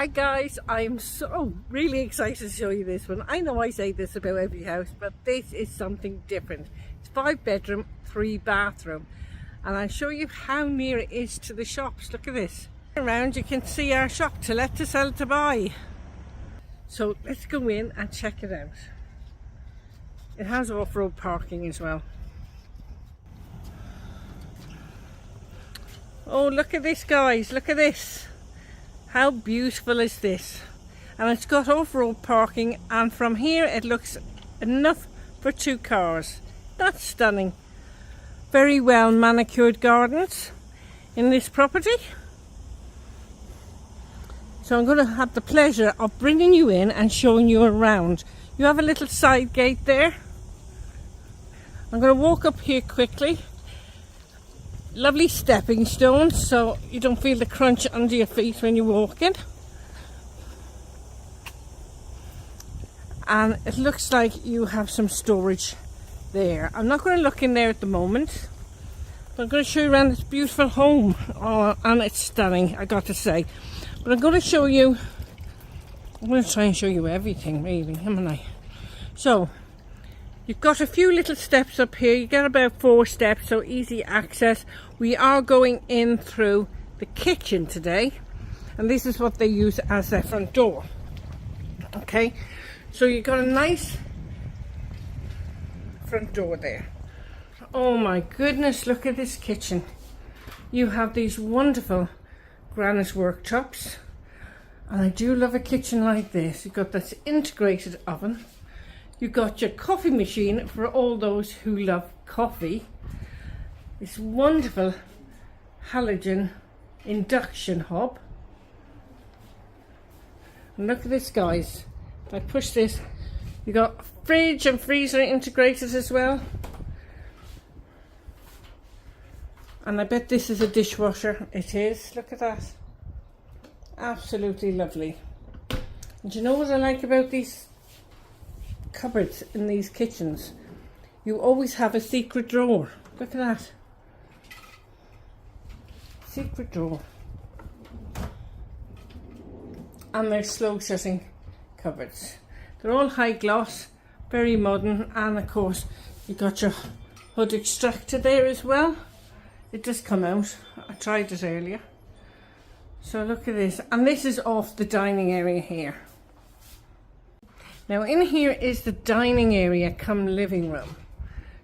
Hi guys, I'm so really excited to show you this one. I know I say this about every house, but this is something different. It's 5 bedroom, 3 bathroom, and I'll show you how near it is to the shops. Look at this. Around you can see our shop, to let, to sell, to buy. So let's go in and check it out. It has off-road parking as well. Oh, look at this guys, look at this. How beautiful is this? And it's got off-road parking, and from here it looks enough for 2 cars. That's stunning. Very well manicured gardens in this property. So I'm going to have the pleasure of bringing you in and showing you around. You have a little side gate there. I'm going to walk up here quickly. Lovely stepping stones, so you don't feel the crunch under your feet when you're walking. And it looks like you have some storage there. I'm not going to look in there at the moment, but I'm going to show you around this beautiful home. Oh, and it's stunning, I got to say. But I'm going to show you, I'm going to try and show you everything really, haven't I? So you've got a few little steps up here. You get about 4 steps, so easy access. We are going in through the kitchen today, and this is what they use as their front door. Okay, so you've got a nice front door there. Oh my goodness, look at this kitchen. You have these wonderful granite worktops, and I do love a kitchen like this. You've got this integrated oven. You've got your coffee machine for all those who love coffee. This wonderful halogen induction hob. And look at this guys. If I push this, you've got fridge and freezer integrated as well. And I bet this is a dishwasher. It is. Look at that. Absolutely lovely. And do you know what I like about these cupboards in these kitchens? You always have a secret drawer. Look at that. Secret drawer. And they're slow shutting cupboards. They're all high gloss, very modern, and of course you got your hood extractor there as well. It does come out. I tried it earlier. So look at this, and this is off the dining area here. Now in here is the dining area come living room.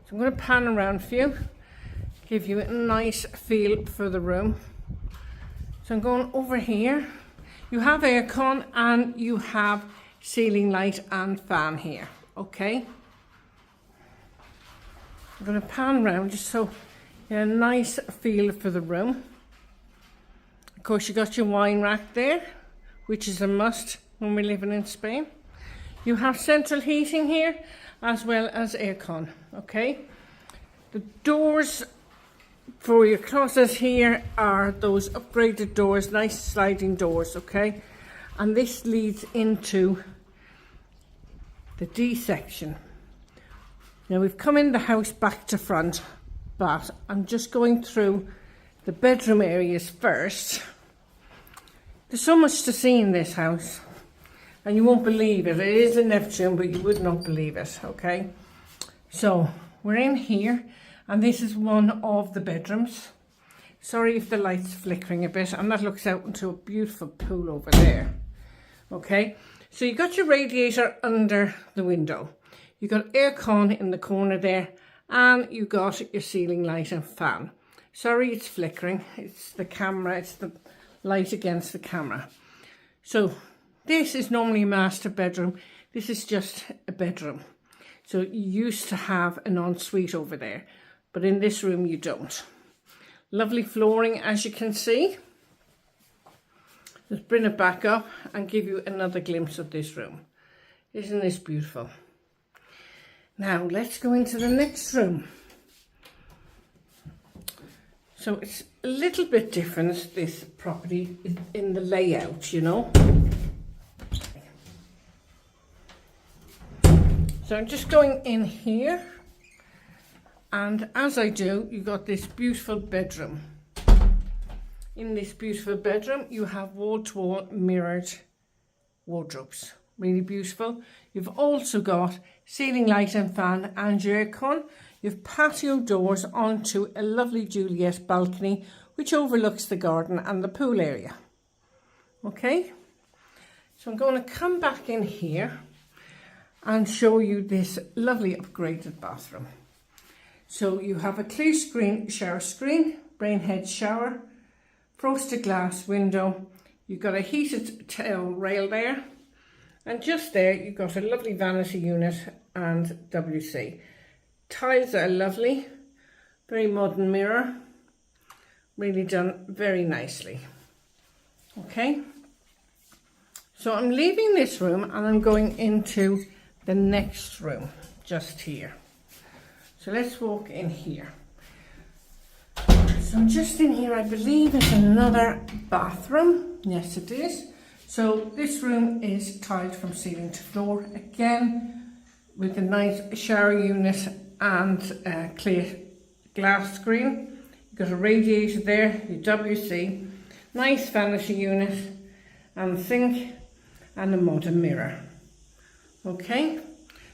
So I'm going to pan around for you, give you a nice feel for the room. So I'm going over here. You have aircon and you have ceiling light and fan here. Okay. I'm going to pan around just so you have a nice feel for the room. Of course you got your wine rack there, which is a must when we're living in Spain. You have central heating here as well as aircon. Okay. The doors for your closet here are those upgraded doors, nice sliding doors, okay? And this leads into the D section. Now we've come in the house back to front, but I'm just going through the bedroom areas first. There's so much to see in this house, and you won't believe it. It is a Neptune, but you would not believe it, okay? So we're in here. And this is one of the bedrooms. Sorry if the light's flickering a bit, and that looks out into a beautiful pool over there. Okay, so you got your radiator under the window. You got aircon in the corner there, and you got your ceiling light and fan. Sorry it's flickering, it's the camera, it's the light against the camera. So this is normally a master bedroom. This is just a bedroom. So you used to have an ensuite over there, but in this room you don't. Lovely flooring, as you can see. Let's bring it back up and give you another glimpse of this room. Isn't this beautiful? Now let's go into the next room. So it's a little bit different, this property, in the layout, you know. So I'm just going in here. And as I do, you've got this beautiful bedroom. in this beautiful bedroom, you have wall-to-wall mirrored wardrobes. Really beautiful. You've also got ceiling light and fan and your aircon. You've patio doors onto a lovely Juliet balcony which overlooks the garden and the pool area. Okay, so I'm going to come back in here and show you this lovely upgraded bathroom. So you have a clear screen shower screen, rain head shower, frosted glass window. You've got a heated towel rail there, and just there you've got a lovely vanity unit and WC. Tiles are lovely, very modern mirror, really done very nicely. Okay, so I'm leaving this room and I'm going into the next room just here. So let's walk in here. So just in here, I believe it's another bathroom. Yes, it is. So this room is tiled from ceiling to floor, again with a nice shower unit and clear glass screen. You've got a radiator there, your WC, nice vanity unit and sink and a modern mirror. Okay,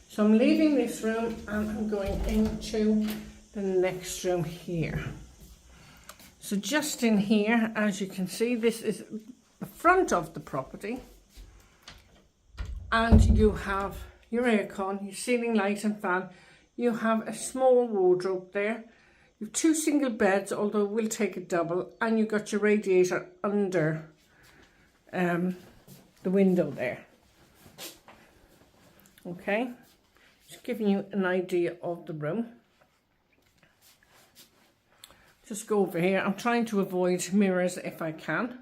so I'm leaving this room and I'm going into the next room here. So just in here, as you can see, this is the front of the property, and you have your aircon, your ceiling light and fan. You have a small wardrobe there. You have 2 single beds, although we'll take a double, and you've got your radiator under the window there. Okay, just giving you an idea of the room. Just go over here. I'm trying to avoid mirrors if I can.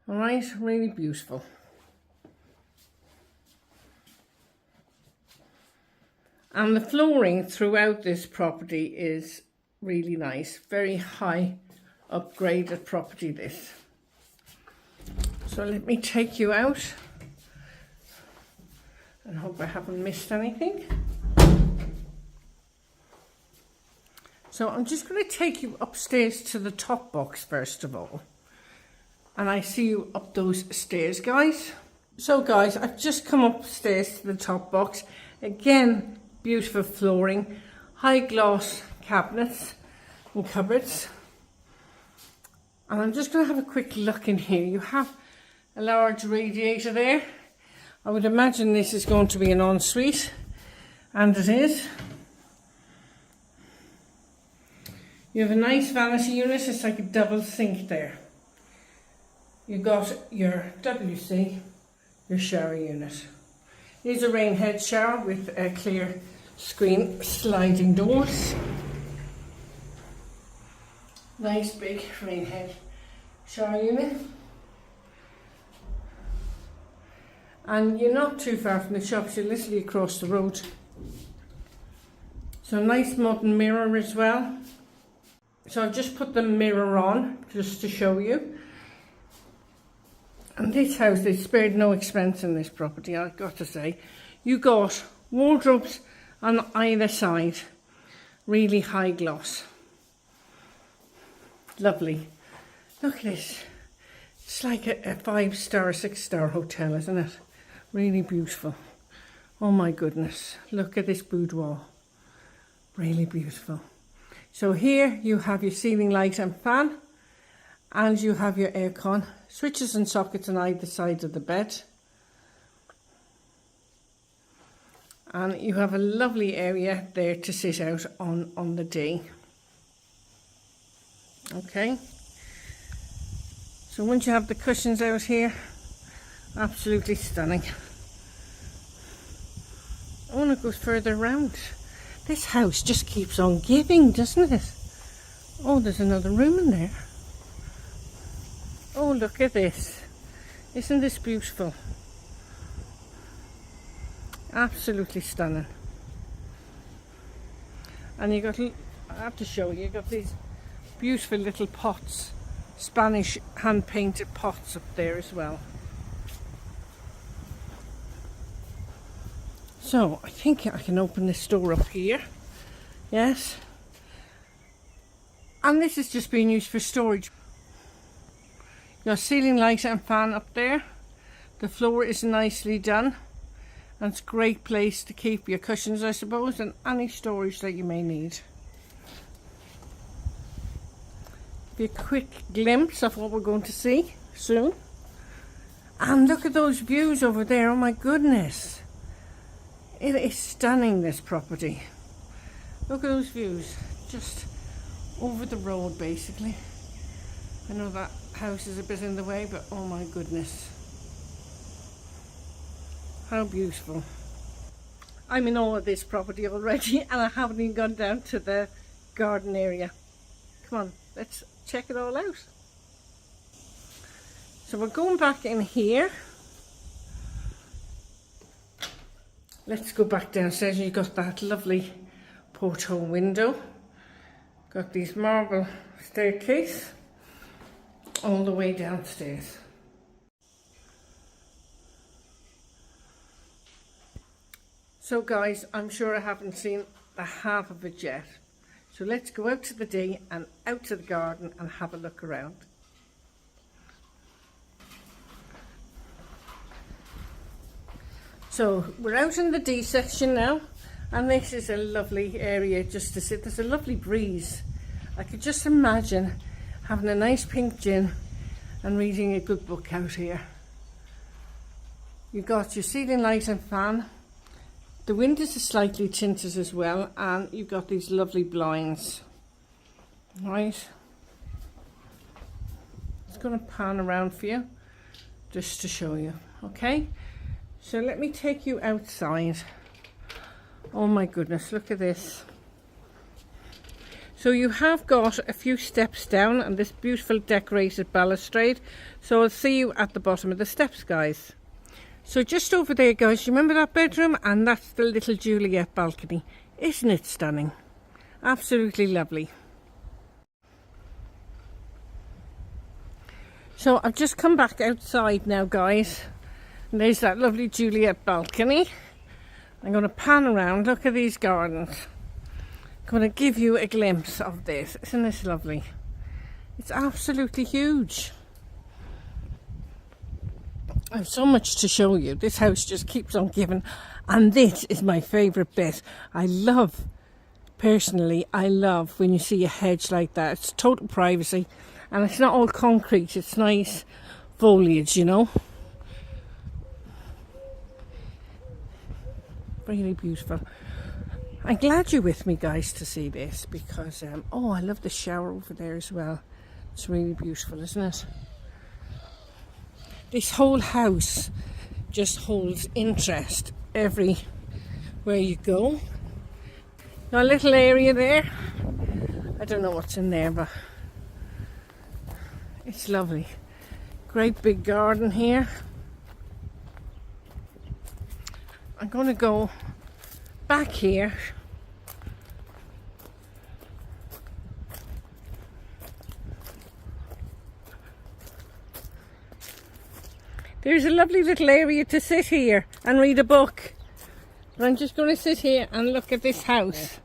All right, really beautiful. And the flooring throughout this property is really nice. Very high upgraded property this. So let me take you out and hope I haven't missed anything. So I'm just going to take you upstairs to the top box first of all. And I see you up those stairs, guys. So guys, I've just come upstairs to the top box. Again, beautiful flooring, high gloss cabinets and cupboards. And I'm just going to have a quick look in here. You have a large radiator there. I would imagine this is going to be an ensuite, and it is. You have a nice vanity unit. It's like a double sink there. You've got your WC, your shower unit. Here's a rain head shower with a clear screen sliding doors. Nice big rain head shower unit. And you're not too far from the shops, you're literally across the road. So nice modern mirror as well. So I've just put the mirror on just to show you. And this house, they spared no expense in this property, I've got to say. You got wardrobes on either side, really high gloss. Lovely. Look at this. It's like a 5-star, 6-star hotel, isn't it? Really beautiful. Oh my goodness. Look at this boudoir. Really beautiful. So here you have your ceiling light and fan, and you have your aircon, switches and sockets on either side of the bed. And you have a lovely area there to sit out on the day. Okay. So once you have the cushions out here, absolutely stunning. I want to go further around. This house just keeps on giving, doesn't it? Oh, there's another room in there. Oh, look at this. Isn't this beautiful? Absolutely stunning. And you got, I have to show you, you got these beautiful little pots, Spanish hand painted pots up there as well. So I think I can open this door up here. Yes. And this is just being used for storage. Your ceiling light and fan up there. The floor is nicely done. And it's a great place to keep your cushions, I suppose, and any storage that you may need. Give you a quick glimpse of what we're going to see soon. And look at those views over there. Oh my goodness. It is stunning, this property. Look at those views. Just over the road, basically. I know that house is a bit in the way, but oh my goodness. How beautiful. I'm in awe of this property already, and I haven't even gone down to the garden area. Come on, let's check it all out. So we're going back in here. Let's go back downstairs. You've got that lovely porthole window. Got these marble staircase all the way downstairs. So guys, I'm sure I haven't seen the half of it yet. So let's go out to the D and out to the garden and have a look around. So we're out in the D section now, and this is a lovely area just to sit. There's a lovely breeze. I could just imagine having a nice pink gin and reading a good book out here. You've got your ceiling light and fan. The windows are slightly tinted as well, and you've got these lovely blinds. Right. Just going to pan around for you just to show you. Okay. So let me take you outside. Oh my goodness, look at this. So you have got a few steps down and this beautiful decorated balustrade. So I'll see you at the bottom of the steps, guys. So just over there, guys, you remember that bedroom? And that's the little Juliet balcony. Isn't it stunning? Absolutely lovely. So I've just come back outside now, guys. And there's that lovely Juliet balcony. I'm going to pan around. Look at these gardens. I'm going to give you a glimpse of this. Isn't this lovely? It's absolutely huge. I have so much to show you. This house just keeps on giving. And this is my favourite bit. Personally, I love when you see a hedge like that. It's total privacy. And it's not all concrete. It's nice foliage, you know. Really beautiful. I'm glad you're with me, guys, to see this because oh, I love the shower over there as well. It's really beautiful, isn't it? This whole house just holds interest everywhere you go. Got a little area there. I don't know what's in there, but it's lovely. Great big garden here. I'm going to go back here. There's a lovely little area to sit here and read a book. But I'm just going to sit here and look at this house.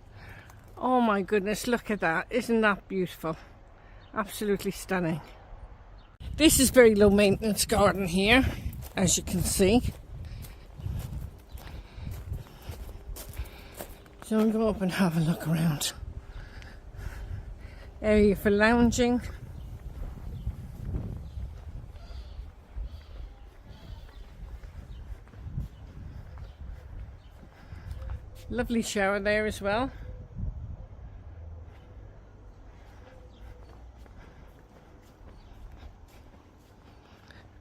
Oh my goodness, look at that. Isn't that beautiful? Absolutely stunning. This is very low maintenance garden here, as you can see. So I'll go up and have a look around. Area for lounging. Lovely shower there as well.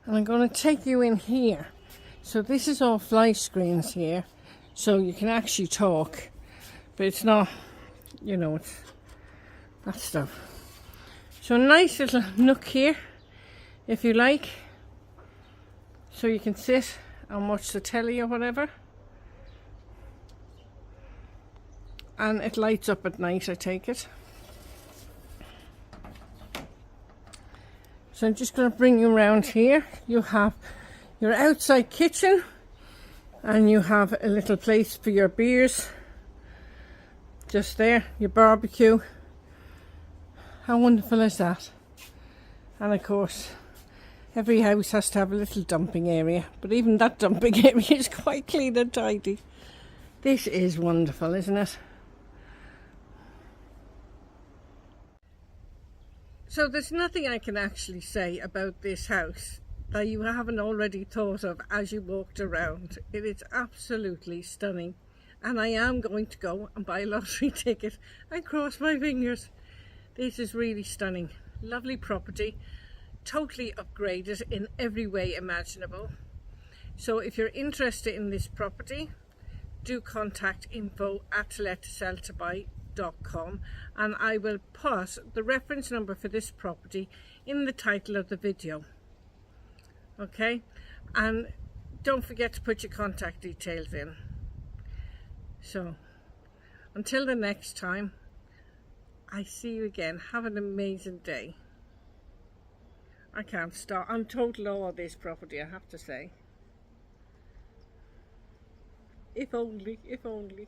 And I'm going to take you in here. So this is all fly screens here. So you can actually talk. But it's not, you know, it's that stuff. So a nice little nook here, if you like. So you can sit and watch the telly or whatever. And it lights up at night, I take it. So I'm just going to bring you around here. You have your outside kitchen. And you have a little place for your beers. Just there, your barbecue. How wonderful is that? And of course, Every house has to have a little dumping area, but even that dumping area is quite clean and tidy. This is wonderful, isn't it? So there's nothing I can actually say about this house that you haven't already thought of as you walked around. It is absolutely stunning. And I am going to go and buy a lottery ticket and cross my fingers. This is really stunning. Lovely property. Totally upgraded in every way imaginable. So if you're interested in this property, do contact info@lettoseltobuy.com, and I will put the reference number for this property in the title of the video. Okay, and don't forget to put your contact details in. So until the next time, I see you again. Have an amazing day. I can't stop. I'm total awe of this property, I have to say. If only, if only.